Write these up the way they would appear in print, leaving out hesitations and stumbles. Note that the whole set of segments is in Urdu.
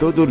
2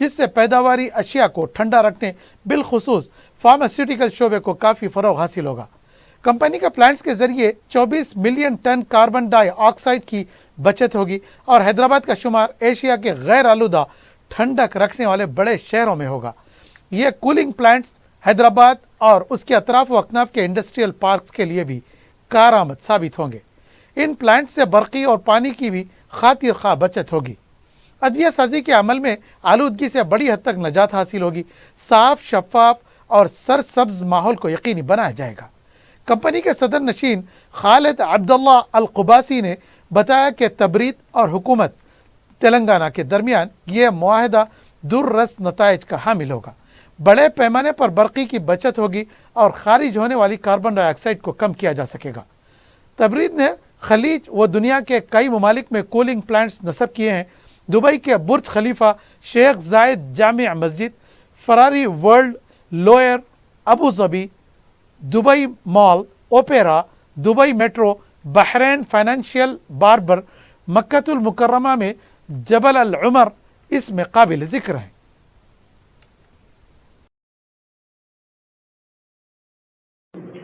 جس سے پیداواری اشیاء کو ٹھنڈا رکھنے بالخصوص فارماسیوٹیکل شعبے کو کافی فروغ حاصل ہوگا۔ کمپنی کے پلانٹس کے ذریعے 24 ملین ٹن کاربن ڈائی آکسائڈ کی بچت ہوگی اور حیدرآباد کا شمار ایشیا کے غیر آلودہ ٹھنڈک رکھنے والے بڑے شہروں میں ہوگا۔ یہ کولنگ پلانٹس حیدرآباد اور اس کے اطراف و اکناف کے انڈسٹریل پارکس کے لیے بھی کارآمد ثابت ہوں گے۔ ان پلانٹ سے برقی اور پانی کی بھی خاطر خواہ بچت ہوگی۔ ادویہ سازی کے عمل میں آلودگی سے بڑی حد تک نجات حاصل ہوگی۔ صاف، شفاف اور سرسبز ماحول کو یقینی بنایا جائے گا۔ کمپنی کے صدر نشین خالد عبداللہ القباسی نے بتایا کہ تبرید اور حکومت تلنگانہ کے درمیان یہ معاہدہ دررس نتائج کا حامل ہوگا۔ بڑے پیمانے پر برقی کی بچت ہوگی اور خارج ہونے والی کاربن ڈائی آکسائڈ کو کم کیا جا سکے گا۔ تبرید نے خلیج و دنیا کے کئی ممالک میں کولنگ پلانٹس نصب کیے ہیں۔ دبئی کے برج خلیفہ، شیخ زائد جامع مسجد، Ferrari World Louvre, Abu Dhabi, Dubai Mall, Opera, Dubai Metro, Bahrain Financial Harbour, Makkah Al Mukarramah میں جبل العمر اس میں قابل ذکر ہیں۔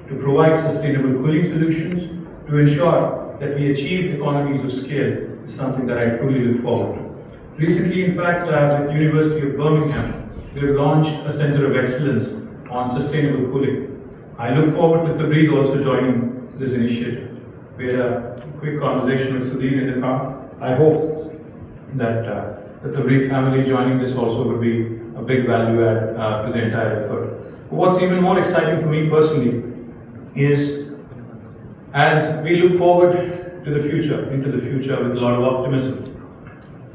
To provide sustainable cooling solutions, to ensure that we achieve economies of scale is something that I truly look forward to. Recently, in fact, at the University of Birmingham, we have launched a Center of Excellence on Sustainable Cooling. I look forward to Tabreed also joining this initiative. We had a quick conversation with Sudhir in the car. I hope that the Tabreed family joining this also will be a big value add to the entire effort. What's even more exciting for me personally is as we look forward to the future, into the future with a lot of optimism.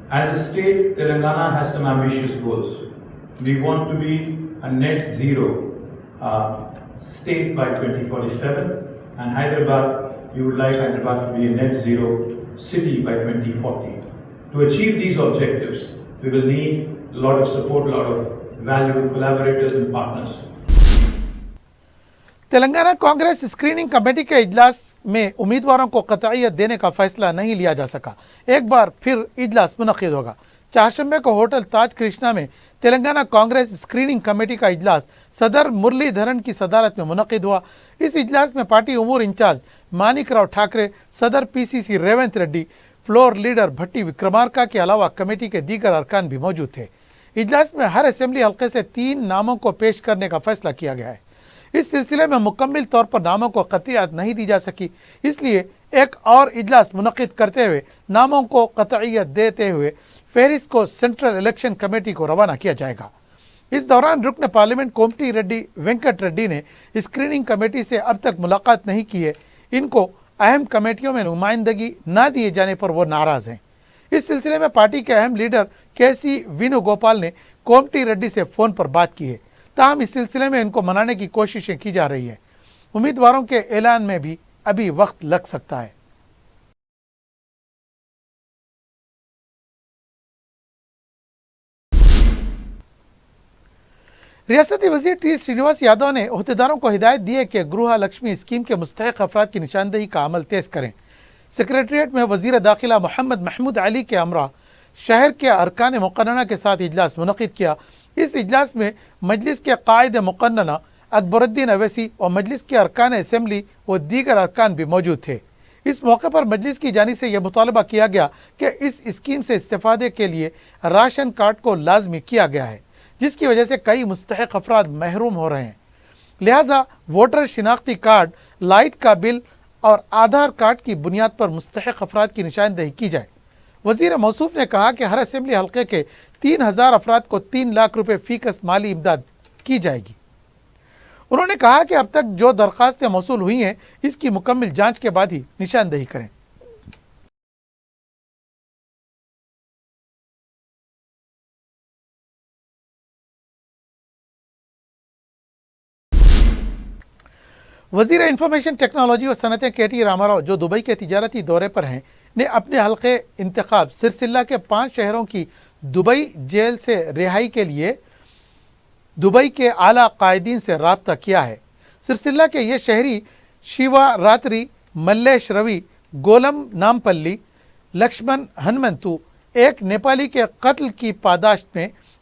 As a state, Telangana has some ambitious goals. We want to be a net zero state by 2047, and Hyderabad, we would like Hyderabad to be a net zero city by 2040. To achieve these objectives, we will need a lot of support, a lot of valuable collaborators and partners. Telangana Congress screening committee کے اجلاس میں امیدواروں کو قطعیت دینے کا فیصلہ نہیں لیا جا سکا۔ ایک بار پھر اجلاس منعقد ہوگا۔ چہارشنبے کو ہوٹل تاج کرشنا میں تلنگانہ کانگریس اسکریننگ کمیٹی کا اجلاس صدر مرلی دھرن کی صدارت میں منعقد ہوا۔ اس اجلاس میں پارٹی امور انچارج مانک راؤ ٹھاکرے، صدر پی سی سی ریونت ریڈی، فلور لیڈر بھٹی وکرمارکا کے علاوہ کمیٹی کے دیگر ارکان بھی موجود تھے۔ اجلاس میں ہر اسمبلی حلقے سے 3 ناموں کو پیش کرنے کا فیصلہ کیا گیا ہے۔ اس سلسلے میں مکمل طور پر ناموں کو قطعیت نہیں دی جا سکی، اس لیے ایک اور اجلاس منعقد کرتے ہوئے ناموں کو قطعیت دیتے ہوئے فہرست کو سینٹرل الیکشن کمیٹی کو روانہ کیا جائے گا۔ اس دوران رکن پارلیمنٹ کومٹی ریڈی وینکٹ ریڈی نے اسکریننگ کمیٹی سے اب تک ملاقات نہیں کی ہے۔ ان کو اہم کمیٹیوں میں نمائندگی نہ دیے جانے پر وہ ناراض ہیں۔ اس سلسلے میں پارٹی کے اہم لیڈر کے سی وینو گوپال نے کومٹی ریڈی سے فون پر بات کی ہے، تاہم اس سلسلے میں ان کو منانے کی کوششیں کی جا رہی ہیں۔ امیدواروں کے اعلان میں بھی ابھی وقت لگ سکتا ہے۔ ریاستی وزیر ٹی سرینواس یادو نے عہدیداروں کو ہدایت دی ہے کہ گروہ لکشمی اسکیم کے مستحق افراد کی نشاندہی کا عمل تیز کریں۔ سیکریٹریٹ میں وزیر داخلہ محمد محمود علی کے ہمراہ شہر کے ارکان مقننہ کے ساتھ اجلاس منعقد کیا۔ اس اجلاس میں مجلس کے قائد مقننہ اکبر الدین اویسی اور مجلس کے ارکان اسمبلی و دیگر ارکان بھی موجود تھے۔ اس موقع پر مجلس کی جانب سے یہ مطالبہ کیا گیا کہ اس اسکیم سے استفادے کے لیے راشن کارڈ کو لازمی کیا گیا ہے، جس کی وجہ سے کئی مستحق افراد محروم ہو رہے ہیں۔ لہٰذا ووٹر شناختی کارڈ، لائٹ کا بل اور آدھار کارڈ کی بنیاد پر مستحق افراد کی نشاندہی کی جائے۔ وزیر موصوف نے کہا کہ ہر اسمبلی حلقے کے 3000 افراد کو 3 لاکھ روپے فی کس مالی امداد کی جائے گی۔ انہوں نے کہا کہ اب تک جو درخواستیں موصول ہوئی ہیں اس کی مکمل جانچ کے بعد ہی نشاندہی کریں۔ وزیر انفارمیشن ٹیکنالوجی اور صنعتیں کے ٹی راما راؤ، جو دبئی کے تجارتی دورے پر ہیں، نے اپنے حلقے انتخاب سرسلہ کے 5 شہروں کی دبئی جیل سے رہائی کے لیے دبئی کے اعلیٰ قائدین سے رابطہ کیا ہے۔ سرسلہ کے یہ شہری شیوا راتری، ملیش روی، گولم نامپلی، لکشمن ہنمنتو ایک نیپالی کے قتل کی پاداش میں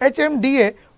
HMDA,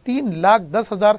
3,10,000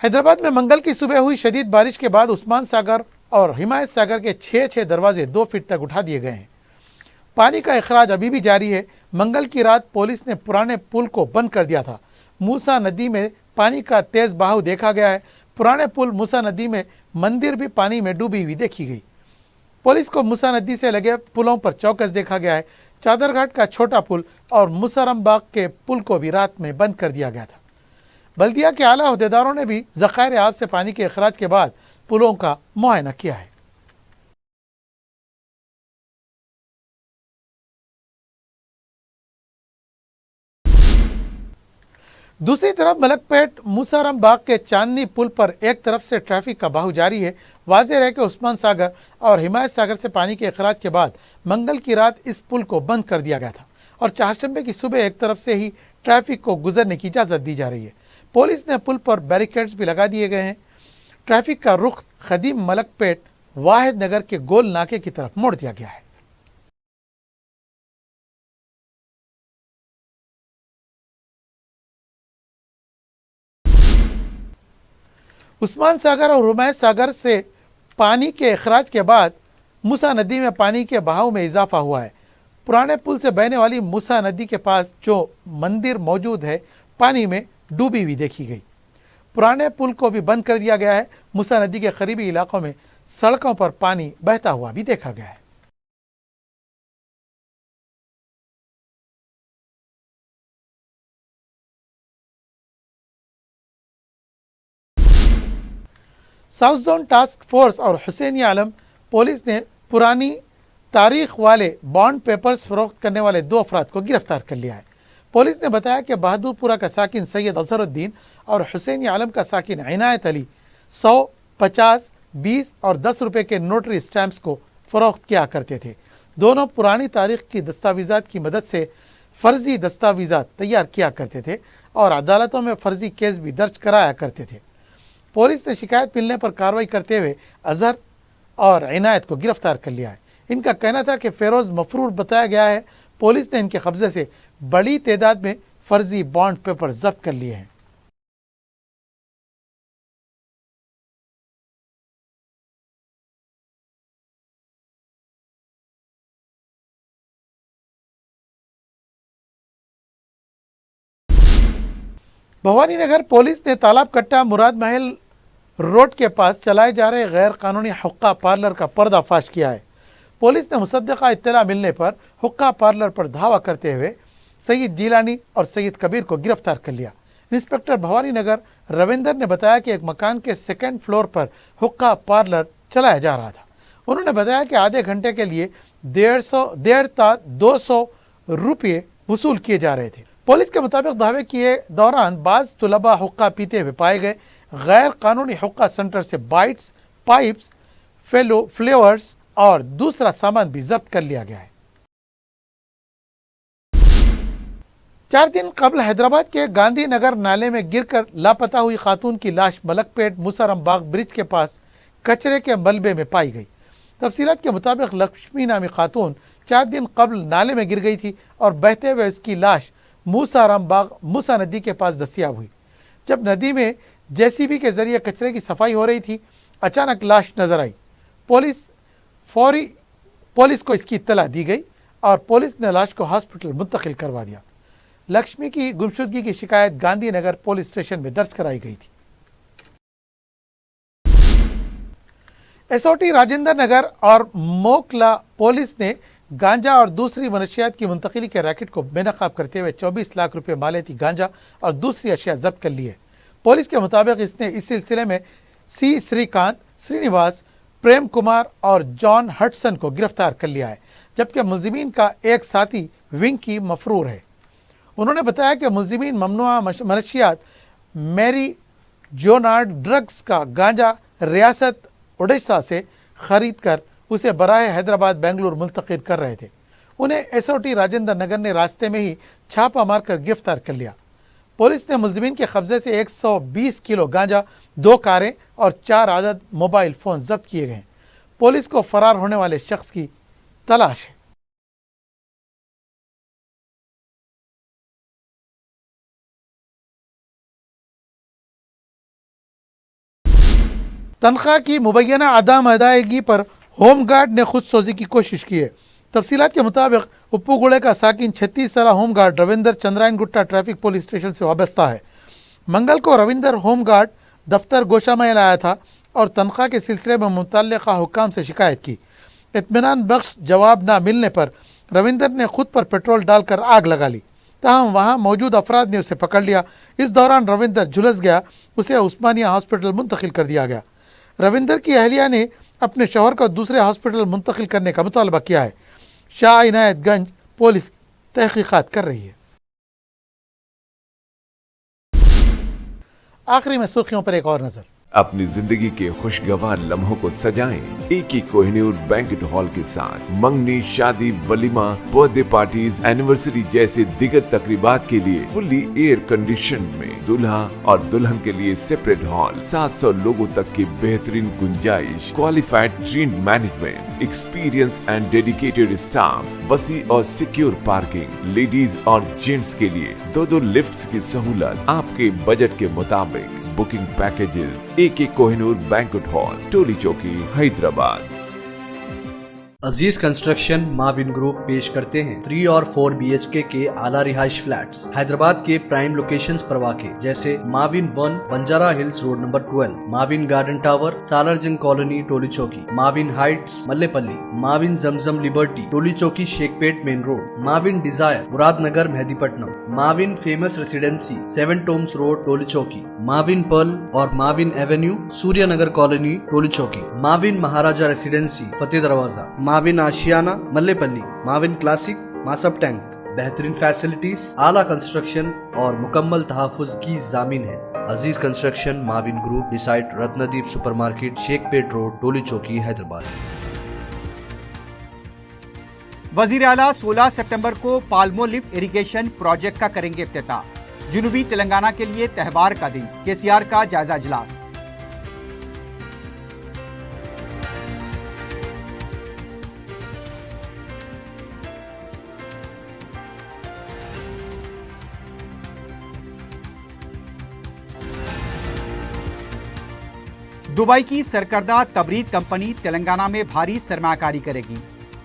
حیدرآباد میں منگل کی صبح ہوئی شدید بارش کے بعد عثمان ساگر اور حمایت ساگر کے 6 دروازے 2 فٹ تک اٹھا دیے گئے ہیں۔ پانی کا اخراج ابھی بھی جاری ہے۔ منگل کی رات پولیس نے پرانے پل کو بند کر دیا تھا۔ موسیٰ ندی میں پانی کا تیز بہاؤ دیکھا گیا ہے۔ پرانے پل موسیٰ ندی میں مندر بھی پانی میں ڈوبی ہوئی دیکھی گئی۔ پولیس کو موسیٰ ندی سے لگے پلوں پر چوکس دیکھا گیا ہے۔ چادر گھاٹ کا چھوٹا پل اور مسرم باغ کے پل کو بھی رات میں بند کر دیا گیا تھا۔ بلدیہ کے اعلیٰ عہدیداروں نے بھی ذخائر آب سے پانی کے اخراج کے بعد پلوں کا معائنہ کیا ہے۔ دوسری طرف ملک پیٹ موسارم باغ کے چاندنی پل پر ایک طرف سے ٹریفک کا بہاؤ جاری ہے۔ واضح ہے کہ عثمان ساگر اور حمایت ساگر سے پانی کے اخراج کے بعد منگل کی رات اس پل کو بند کر دیا گیا تھا اور چہارشنبے کی صبح ایک طرف سے ہی ٹریفک کو گزرنے کی اجازت دی جا رہی ہے۔ پولیس نے پل پر بیریکیڈز بھی لگا دیے گئے ہیں۔ ٹریفک کا رخ قدیم ملک پیٹ واحد نگر کے گول ناکے کی طرف موڑ دیا گیا ہے۔ عثمان ساگر اور حمایت ساگر سے پانی کے اخراج کے بعد موسیٰ ندی میں پانی کے بہاؤ میں اضافہ ہوا ہے۔ پرانے پل سے بہنے والی موسیٰ ندی کے پاس جو مندر موجود ہے پانی میں ڈوبی ہوئی دیکھی گئی۔ پرانے پل کو بھی بند کر دیا گیا ہے۔ موسیٰ ندی کے قریبی علاقوں میں سڑکوں پر پانی بہتا ہوا بھی دیکھا گیا ہے۔ ساؤتھ زون ٹاسک فورس اور حسین عالم پولیس نے پرانی تاریخ والے بانڈ پیپرز فروخت کرنے والے 2 افراد کو گرفتار کر لیا ہے۔ پولیس نے بتایا کہ بہادر پورہ کا ساکن سید اظہر الدین اور حسین عالم کا ساکن عنایت علی 100، 50، 20 اور 10 روپے کے نوٹری سٹیمپس کو فروخت کیا کرتے تھے۔ دونوں پرانی تاریخ کی دستاویزات کی مدد سے فرضی دستاویزات تیار کیا کرتے تھے اور عدالتوں میں فرضی کیس بھی درج کرایا کرتے تھے۔ پولیس نے شکایت ملنے پر کارروائی کرتے ہوئے اظہر اور عنایت کو گرفتار کر لیا ہے۔ ان کا کہنا تھا کہ فیروز مفرور بتایا گیا ہے۔ پولیس نے ان کے قبضے سے بڑی تعداد میں فرضی بانڈ پیپر ضبط کر لیے ہیں۔ بھوانی نگر پولیس نے تالاب کٹا مراد محل روڈ کے پاس چلائے جا رہے غیر قانونی حقہ پارلر کا پردہ فاش کیا ہے۔ پولیس نے مصدقہ اطلاع ملنے پر حقہ پارلر پر دھاوا کرتے ہوئے سید جیلانی اور سید کبیر کو گرفتار کر لیا۔ انسپکٹر بھوانی نگر رویندر نے بتایا کہ ایک مکان کے 2nd فلور پر حقہ پارلر چلایا جا رہا تھا۔ انہوں نے بتایا کہ آدھے گھنٹے کے لیے 150 تا 200 روپے وصول کیے جا رہے تھے۔ پولیس کے مطابق دعوے کے دوران بعض طلباء حقہ پیتے ہوئے پائے گئے۔ غیر قانونی حقہ سینٹر سے بائٹس، پائپس، فلیورز اور دوسرا سامان بھی ضبط کر لیا گیا ہے۔ 4 دن قبل حیدرآباد کے گاندھی نگر نالے میں گر کر لاپتہ ہوئی خاتون کی لاش ملک پیٹ موسارم باغ برج کے پاس کچرے کے ملبے میں پائی گئی۔ تفصیلات کے مطابق لکشمی نامی خاتون 4 دن قبل نالے میں گر گئی تھی اور بہتے ہوئے اس کی لاش موسارم باغ موسیٰ ندی کے پاس دستیاب ہوئی۔ جب ندی میں JCB کے ذریعے کچرے کی صفائی ہو رہی تھی، اچانک لاش نظر آئی۔ پولیس کو اس کی اطلاع دی گئی اور پولیس نے لاش کو ہاسپٹل منتقل کروا دیا۔ لکشمی کی گمشدگی کی شکایت گاندھی نگر پولیس اسٹیشن میں درج کرائی گئی تھی۔ SOT راجندر نگر اور موکلا پولیس نے گانجا اور دوسری منشیات کی منتقلی کے ریکٹ کو بے نقاب کرتے ہوئے 24 لاکھ روپے مالیتی گانجا اور دوسری اشیاء ضبط کر لی ہے۔ پولیس کے مطابق اس نے اس سلسلے میں C. سریکانت، سرینیواس، پریم کمار اور جان ہٹسن کو گرفتار کر لیا ہے، جبکہ ملزمین کا ایک ساتھی ونکی مفرور ہے۔ انہوں نے بتایا کہ ملزمین ممنوعہ منشیات میری جونارڈ ڈرگز کا گانجا ریاست اڈیشہ سے خرید کر اسے براہ حیدرآباد بنگلور منتقل کر رہے تھے۔ انہیں SOT راجندر نگر نے راستے میں ہی چھاپہ مار کر گرفتار کر لیا۔ پولیس نے ملزمین کے قبضے سے 120 کلو گانجا، 2 کاریں اور 4 عدد موبائل فون ضبط کیے گئے ہیں۔ پولیس کو فرار ہونے والے شخص کی تلاش ہے۔ تنخواہ کی مبینہ عدم ادائیگی پر ہوم گارڈ نے خود سوزی کی کوشش کی ہے۔ تفصیلات کے مطابق اپو گڑے کا ساکن 36 سالہ ہوم گارڈ رویندر چندرائن گٹا ٹریفک پولیس اسٹیشن سے وابستہ ہے۔ منگل کو رویندر ہوم گارڈ دفتر گوشہ میں لایا تھا اور تنخواہ کے سلسلے میں متعلقہ حکام سے شکایت کی۔ اطمینان بخش جواب نہ ملنے پر رویندر نے خود پر پیٹرول ڈال کر آگ لگا لی، تاہم وہاں موجود افراد نے اسے پکڑ لیا۔ اس دوران رویندر جھلس گیا، اسے عثمانیہ ہاسپٹل منتقل کر دیا گیا۔ رویندر کی اہلیہ نے اپنے شوہر کو دوسرے ہاسپٹل منتقل کرنے کا مطالبہ کیا ہے۔ شاہ عنایت گنج پولیس تحقیقات کر رہی ہے۔ آخری میں سرخیوں پر ایک اور نظر۔ اپنی زندگی کے خوشگوار لمحوں کو سجائیں ایک ہی کوہنور بینکٹ ہال کے ساتھ۔ منگنی، شادی، ولیمہ، برتھ ڈے پارٹیز، اینیورسری جیسے دیگر تقریبات کے لیے فلی ایئر کنڈیشن میں دلہا اور دلہن کے لیے سیپریٹ ہال، 700 لوگوں تک کی بہترین گنجائش، qualified trained management, experience and dedicated staff, وسیع اور سیکیور پارکنگ، لیڈیز اور جینٹس کے لیے 2 لفٹس کی سہولت، آپ کے بجٹ کے مطابق بکنگ پیکیجز۔ ایک کوہنور بینکٹ ہال، ٹولی چوکی، حیدرآباد۔ عزیز کنسٹرکشن معاون گروپ پیش کرتے ہیں 3 اور 4 BHK کے اعلیٰ رہائش فلیٹس حیدرآباد کے پرائم لوکیشنز پر واقع، جیسے معاون 1 بنجارہ ہلز روڈ نمبر 12، معاون گارڈن ٹاور سالار جنگ کالونی ٹولی چوکی، معاون ہائٹس ملے پلی، معاون زمزم لبرٹی ٹولی چوکی شیخ پیٹ مین روڈ، معاون ڈیزائر مراد نگر مہدی پٹنم، معاون فیمس ریسیڈنسی 7 ٹومز روڈ ٹولی چوکی، معاون پرل اور معاون ایونیو سوریہ نگر کالونی ٹولی چوکی، معاون مہاراجہ ریسیڈنسی فتح دروازہ، معاون آشیانہ ملے پلی، معاون کلاسک ماسب ٹینک۔ بہترین فیسلٹیز، اعلیٰ کنسٹرکشن اور مکمل تحفظ کی ضامن ہے۔ عزیز کنسٹرکشن معاون گروپ، ڈیسائٹ رتندیپ سپر مارکیٹ، شیخ پیٹ روڈ ٹولی چوکی، حیدرآباد۔ وزیر اعلیٰ 16 سپٹمبر کو پالمو لفٹ اریگیشن پروجیکٹ کا کریں گے افتتاح۔ جنوبی تلنگانہ کے لیے تہوار کا دن، KCR کا جائزہ اجلاس۔ دبئی کی سرکردہ تبرید کمپنی تلنگانہ میں بھاری سرمایہ کاری کرے گی۔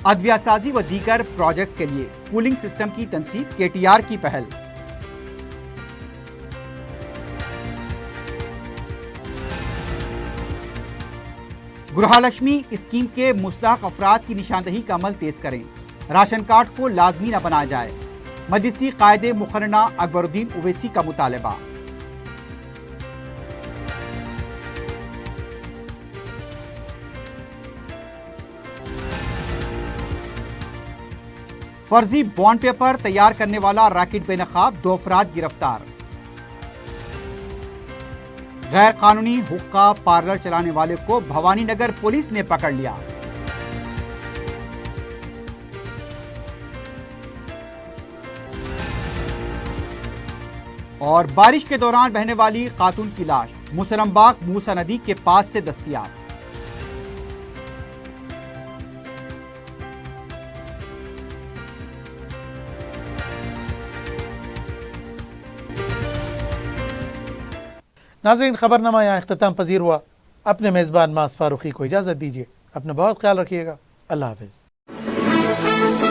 ادویہ سازی و دیگر پروجیکٹس کے لیے کولنگ سسٹم کی تنصیب، KTR کی پہل۔ گرہالکشمی اسکیم کے مستحق افراد کی نشاندہی کا عمل تیز کریں، راشن کارڈ کو لازمی نہ بنایا جائے، مجلسی قائد مقررہ اکبر الدین اویسی کا مطالبہ۔ فرضی بانڈ پیپر تیار کرنے والا ریکٹ بے نقاب، 2 افراد گرفتار۔ غیر قانونی حقہ پارلر چلانے والے کو بھوانی نگر پولیس نے پکڑ لیا۔ اور بارش کے دوران بہنے والی خاتون کی لاش مسلم باغ موسیٰ ندی کے پاس سے دستیاب۔ ناظرین، خبر نامہ یہاں اختتام پذیر ہوا۔ اپنے میزبان معاذ فاروقی کو اجازت دیجیے۔ اپنا بہت خیال رکھیے گا۔ اللہ حافظ۔